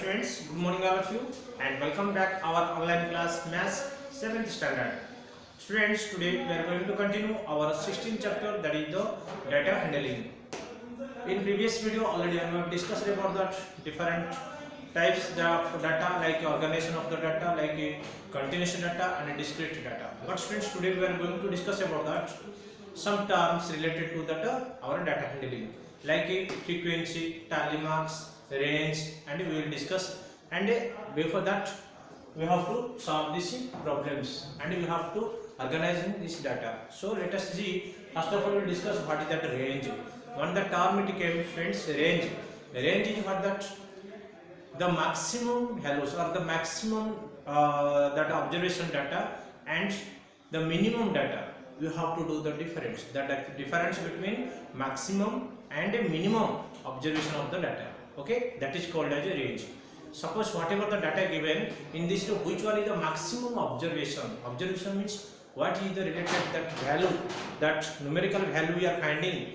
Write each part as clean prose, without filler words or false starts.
friends, good morning all of you and welcome back our online class Maths 7th standard. Students, today we are going to continue our 16th chapter, that is the data handling. In previous video already I have discussed about that different types of data, like organization of the data, like continuous data and discrete data. But students, today we are going to discuss about that some terms related to that our data handling, like frequency, tally marks, range, and we will discuss. And before that we have to solve these problems and we have to organize this data. So let us see. First of all, we will discuss what is that range. One the term it came, friends, range. Range is what that the maximum values or the maximum that observation data and the minimum data. You have to do the difference. That difference between maximum and a minimum observation of the data. Okay, that is called as a range. Suppose whatever the data given in this, which one is the maximum observation? Observation means what is the related that value, that numerical value we are finding,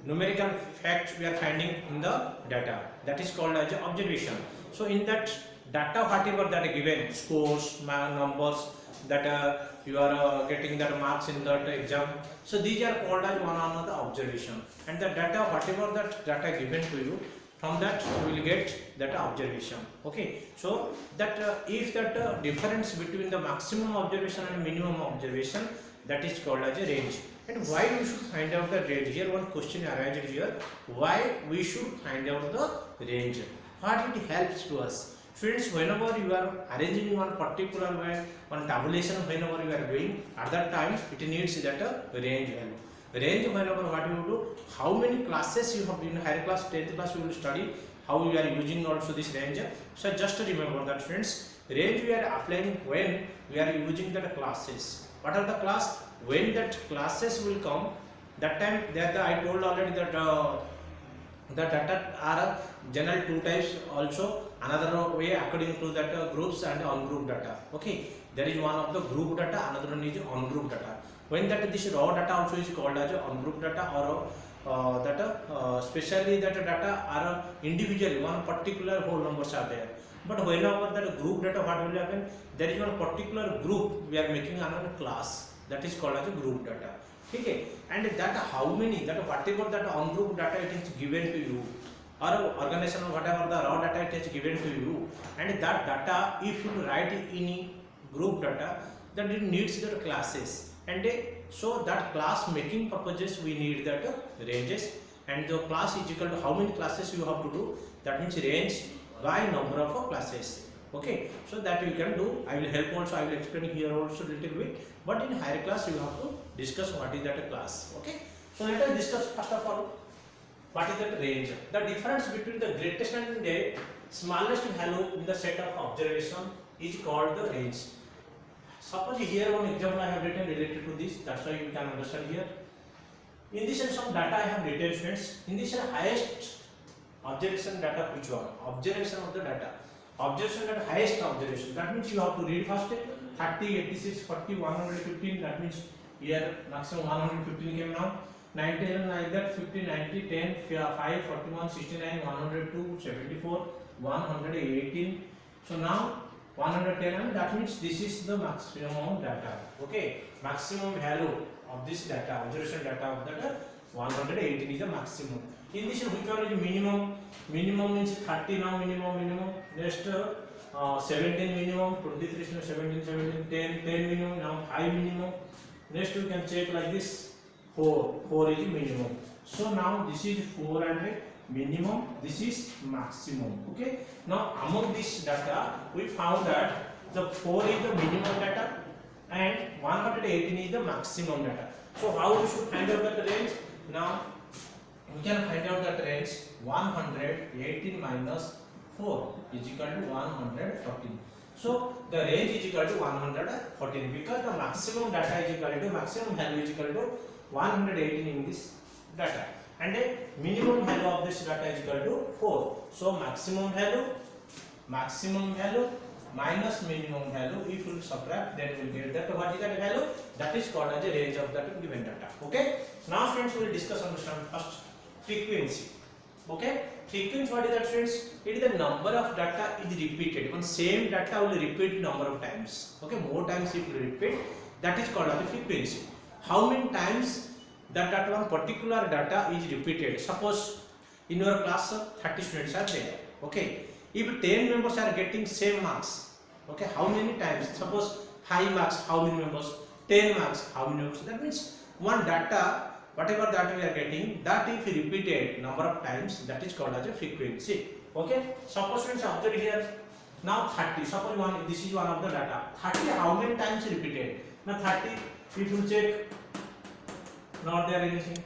numerical fact we are finding in the data. That is called as observation. So in that data, whatever that are given, scores, numbers, that you are getting that marks in that exam. So these are called as one another observation. And the data, whatever that data given to you, from that you will get that observation. Okay, so that if that difference between the maximum observation and minimum observation, that is called as a range. And why we should find out the range? Here one question arises here. Why we should find out the range? What it helps to us? Students, whenever you are arranging one particular way, one tabulation, whenever you are doing, at that time it needs that range value. Range, whenever what you do, how many classes you have in higher class, 10th class you will study, how you are using also this range. So just remember that, friends, range we are applying when we are using that classes. What are the class? When that classes will come, that time that I told already that the data are general two types also. Another way according to that groups and ungrouped data. Okay, there is one of the group data, another one is ungrouped data. When that this raw data also is called as ungrouped data, or especially that data are individually one particular whole numbers are there. But whenever that group data, what will happen? There is one particular group we are making another class, that is called as a group data. Okay, and that how many, that whatever that ungrouped data it is given to you, or organization or whatever the raw data it is given to you, and that data if you write in group data, that it needs the classes. And so that class making purposes we need that ranges, and the class is equal to how many classes you have to do, that means range by number of classes. Okay, so that you can do. I will help also, I will explain here also little bit, but in higher class you have to discuss what is that class. Okay, so let us discuss first of all what is that range. The difference between the greatest and the smallest value in the set of observation is called the range. Suppose here one example I have written related to this, that's why you can understand here. In this some data I have written, friends. In this highest observation data, which one? Observation of the data. Observation at highest observation. That means you have to read first 30, 86, 40, 115. That means here maximum 115 came now. 90 like that, 50, 90, 10, 5, 41, 69, 102, 74, 118. So now 110, and that means this is the maximum data. Okay, maximum value of this data, observation data of that 118 is the maximum. In this, which one is minimum? Minimum means 30 now, minimum. Next 17 minimum, 23 17, 10 minimum, now 5 minimum. Next you can check like this, 4 is minimum. So now this is 4 and minimum, this is maximum. Okay, now among this data we found that the 4 is the minimum data and 118 is the maximum data. So how we should find out that range? Now we can find out that range. 118 minus 4 is equal to 114. So the range is equal to 114 because the maximum data is equal to, maximum value is equal to 118 in this data, and a minimum value of this data is equal to 4. So maximum value minus minimum value, if you subtract, then we will get that what is that value, that is called as a range of that given data. Okay, now friends we will discuss understand first frequency. Okay, frequency, what is that friends? It is the number of data is repeated. One same data will repeat number of times. Okay, more times if you repeat, that is called as the frequency. How many times that one particular data is repeated? Suppose in your class 30 students are there. Okay, if 10 members are getting same marks, okay, how many times? Suppose 5 marks, how many members? 10 marks, how many members? That means one data, whatever data we are getting, that if repeated number of times, that is called as a frequency. Okay, suppose students observe here, now 30, suppose this is one of the data, 30 how many times repeated? Now 30, if you check, not there anything,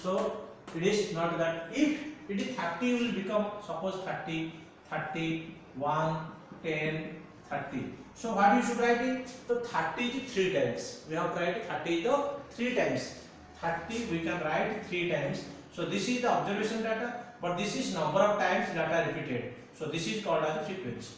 so it is not that. If it is 30, will become, suppose 30, 30, 1, 10, 30. So what you should write it? So 30 is 3 times. We have to write 30 is the 3 times. 30 we can write 3 times. So this is the observation data, but this is number of times data repeated. So this is called as a frequency.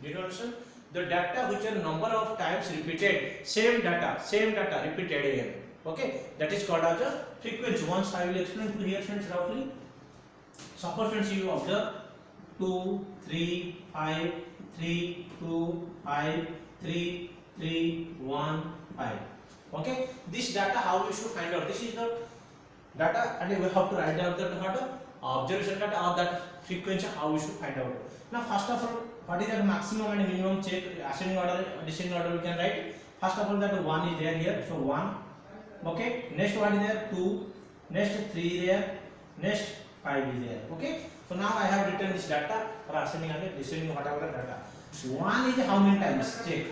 Did you understand? The data which are number of times repeated, same data repeated again. Okay, that is called as a frequency. Once I will explain to here friends roughly. Suppose friends you observe 2, 3, 5, 3, 2, 5, 3, 3, 1, 5. Okay, this data how we should find out? This is the data, and we have to write down the data, observation data or that frequency how we should find out. Now first of all, what is the maximum and minimum check? Ascending order, descending order we can write. First of all, that 1 is there here, so 1. Okay, next what is there? 2. Next 3 there. Next 5 is there. Okay, so now I have written this data for ascending and descending whatever data. 1 is how many times? Check.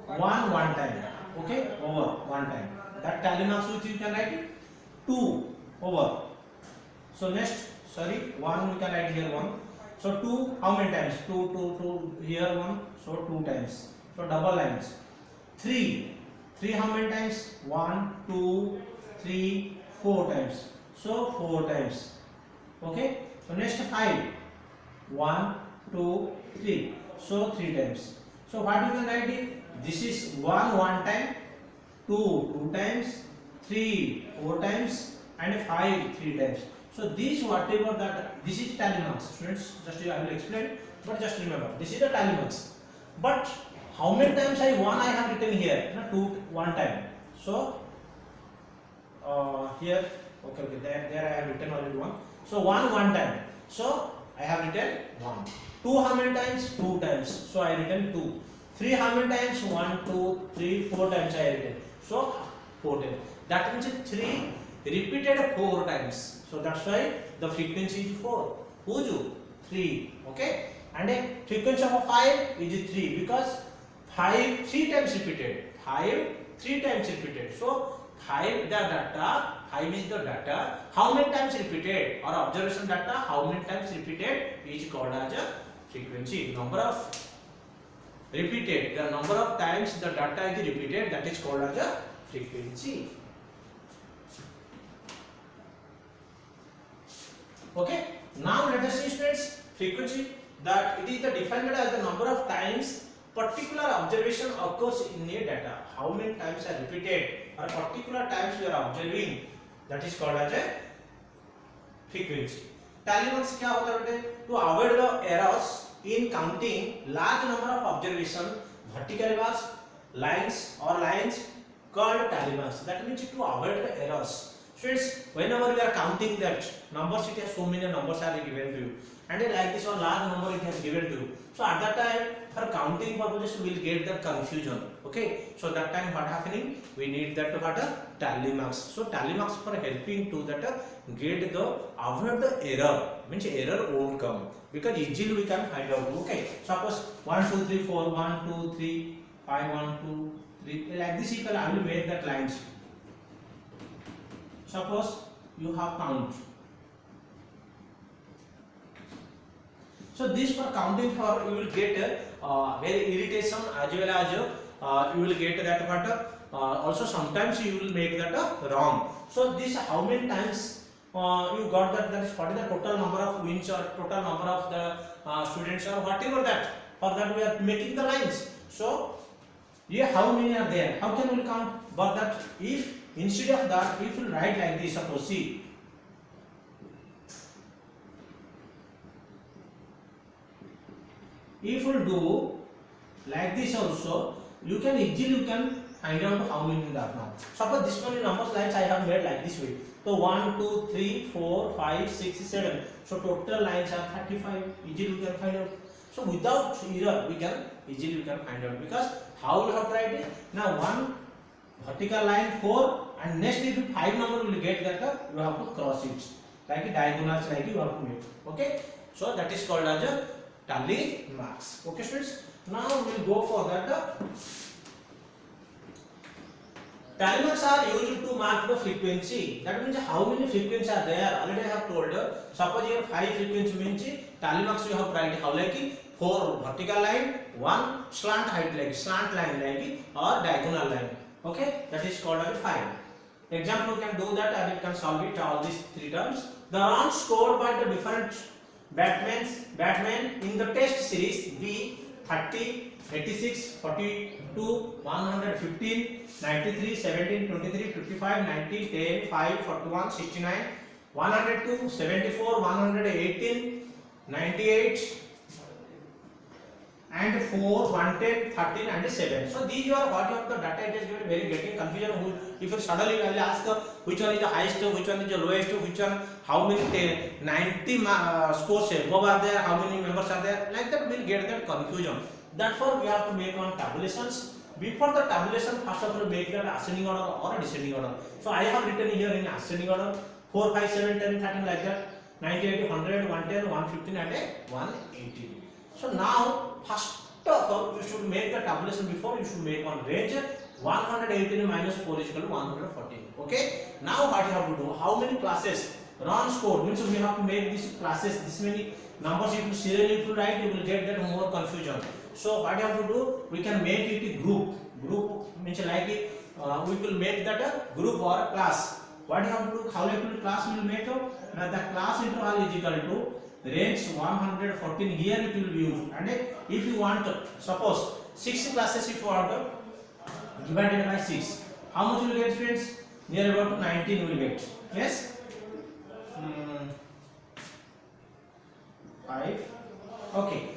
1 time. Okay, over 1 time. That tally marks with you can write it. 2 over. So next, sorry, 1 we can write here 1. So 2 how many times? 2 here 1. So 2 times. So double lines. 3 how many times? 1, 2, 3, 4 times. So 4 times. Okay. So next 5. 1, 2, 3. So 3 times. So what you can write it? This is 1 time, 2 times, 3 4 times, and 5 3 times. So this whatever that, this is tally marks. Students, just I will explain, but just remember this is the tally marks. But how many times I have written here? No, 1 time. So here, okay, there I have written already 1. So 1 time. So I have written 1. 2 how many times? 2 times. So I written 2. 3 how many times? 1, 2, 3, 4 times I written. So 4 times. That means 3 repeated 4 times. So that's why the frequency is 4. Who's 3? Okay. And a frequency of 5 is 3 because 5 3 times repeated. 5 3 times repeated. So 5 the data. 5 is the data. How many times repeated? Or observation data. How many times repeated is called as a frequency. Number of repeated, the number of times the data is repeated, that is called as a frequency. Okay, now let us see students frequency, that it is defined as the number of times particular observation occurs in a data. How many times are repeated or particular times we are observing, that is called as a frequency. Tally marks क्या होता है बेटे? To avoid the errors in counting large number of observation, vertical bars, lines called tally marks. That means to avoid the errors. Students, whenever we are counting that numbers, it has so many numbers are given to you, and like this one large number it has given to you. So at that time, for counting purposes, we will get the confusion. Okay, so that time what happening? We need that what a tally marks. So tally marks for helping to that get the avoid the error. Means error won't come because easily we can find out. Okay, suppose 1 2 3 4 1 2 3 5 1 2 3 like this. Equal I will make that lines. Suppose you have count. So this for counting for you will get very irritation as well as you will get that what also sometimes you will make that wrong. So this how many times you got that is what is the total number of wins or total number of the students or whatever that, for that we are making the lines. So yeah, how many are there? How can we count? But that if instead of that if you write like this, suppose see if you do like this also, you can easily find out how many are now. Suppose this many numbers lines I have made like this way. So 1, 2, 3, 4, 5, 6, 7. So total lines are 35. Easily we can find out. So without error we can easily find out, because how we have tried it. Now one vertical line 4, and next if you 5 number will get that, you have to cross it like a diagonals, like you have to make. Okay, so that is called as a tally marks. Okay students, now we will go for that. Tally marks are used to mark the frequency. That means how many frequencies are there. Already I have told. Suppose here 5 frequency means tally marks you have tried how like 4 vertical line, 1 slant height like slant line like or diagonal line. Okay, that is called as 5. Example, you can do that and you can solve it all these 3 terms. The runs scored by the different batsmen in the test series be 30, 86, 42, 115, 93, 17, 23, 55, 90, 10, 5, 41, 69, 102, 74, 118, 98, and 4, 110, 13 and 7. So these are what of the data. It is very getting confusion. If you suddenly I will ask which one is the highest, which one is the lowest, which one, how many 90 scores above are there, how many members are there, like that we will get that confusion. Therefore we have to make one tabulations. Before the tabulation, first of all make that ascending order or a descending order. So I have written here in ascending order 4, 5, 7, 10, 13 like that, 90, 80, 100, 110, 115 and 118. So now first of all you should make the tabulation. Before you should make one range. 118 minus 4 is equal to 114. Okay. Now what you have to do? How many classes? Run score means we have to make these classes. This many numbers if you serially if you write, you will get that more confusion. So what you have to do? We can make it a group. Group means like we will make that a group or a class. What you have to do? How like class will make up? Now the class interval is equal to range 114. Here it will be used, and if you want suppose 6 classes if you want divided by 6, how much you will get students? Near about 19 will get. Yes, 5. Okay,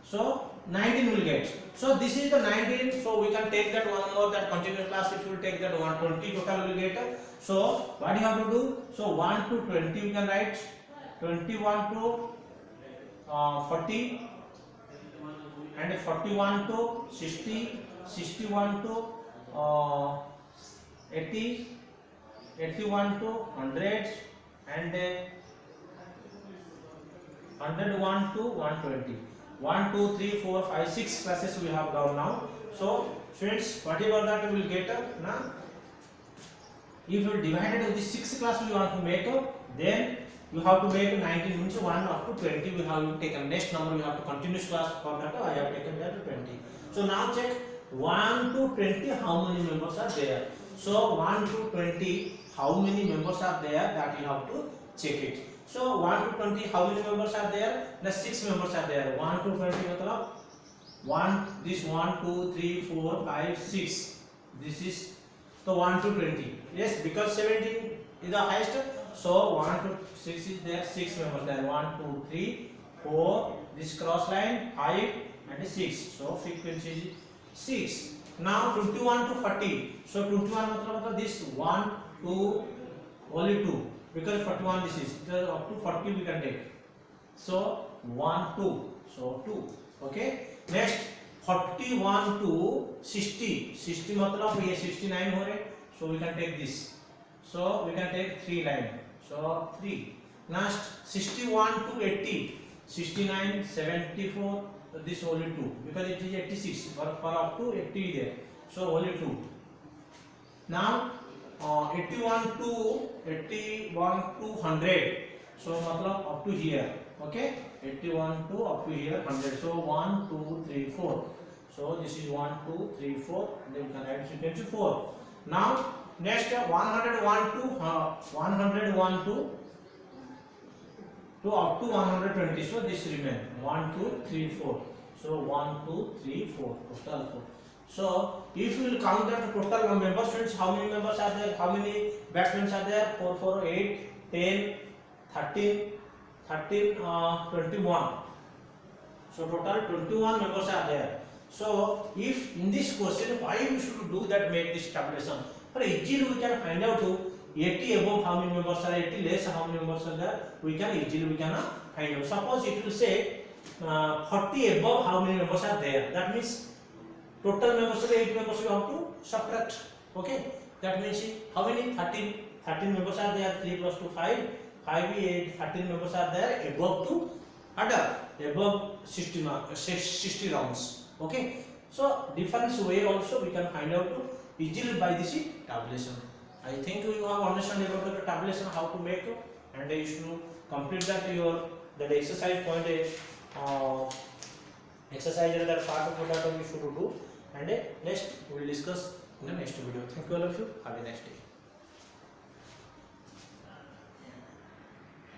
so 19 will get. So this is the 19. So we can take that one more, that continuous class. If you will take that 120 total will get. So what you have to do? So 1 to 20 we can write. 21 to 40 and 41 to 60, 61 to 80, 81 to 100 and 101 to 120. 1, 2, 3, 4, 5, 6 classes we have done now. So students, whatever that we will get now, if you divided with the 6 class we want to make, then you have to make 19 means 1 up to 20. We have to take a next number. We have to continuous class for that. I have taken that to 20. So now check 1 to 20. How many members are there? So 1 to 20. How many members are there? That you have to check it. So 1 to 20. How many members are there? The 6 members are there. 1 to 20. मतलब 1. This 1, 2, 3, 4, 5, 6. This is so 1 to 20. Yes, because 17 is the highest. So 1 to 6 is there, 6 members there. 1, 2, 3, 4. This cross line 5 and 6. So frequency is 6. Now 21 to 40. So 21 मतलब this 1, 2, only 2. Because 41 this is. So up to 40 we can take. So 1, 2. So 2. Okay. Next 41 to 60. 60 मतलब ये 69 हो रहे. So we can take this. So we can take 3 line. So 3. Next 61 to 80. 69, 74. So this only 2 because it is 86. For up to 80 there. So only 2. Now 81 to 100. So मतलब up to here. Okay. 81 to up to here 100. So 1, 2, 3, 4. So this is 1, 2, 3, 4. Then you can write frequency 4. Now next 101 to up to 120. So this remain 1, 2, 3, 4. So 1, 2, 3, 4. Total 4. So if you will count that total members, friends, how many members are there? How many batsmen are there? 4, 4, 8, 10, 13, 21. So total 21 members are there. So if in this question why we should do that, make this tabulation, for easily we can find out 80 above how many members are, 80 less how many members are there, we can easily find out. Suppose it will say 40 above how many members are there, that means total members of 8 members we have to subtract. Okay, that means how many, 13 members are there, 3 plus 2 5, 5 8, 13 members are there above to other, above 60 rounds. Okay, so different way also we can find out easily by this tabulation. I think you have understand about the tabulation how to make, and you should complete that your that exercise point exercise that part of that you should do, and next we will discuss in the next video. Thank you all of you. Have a nice day.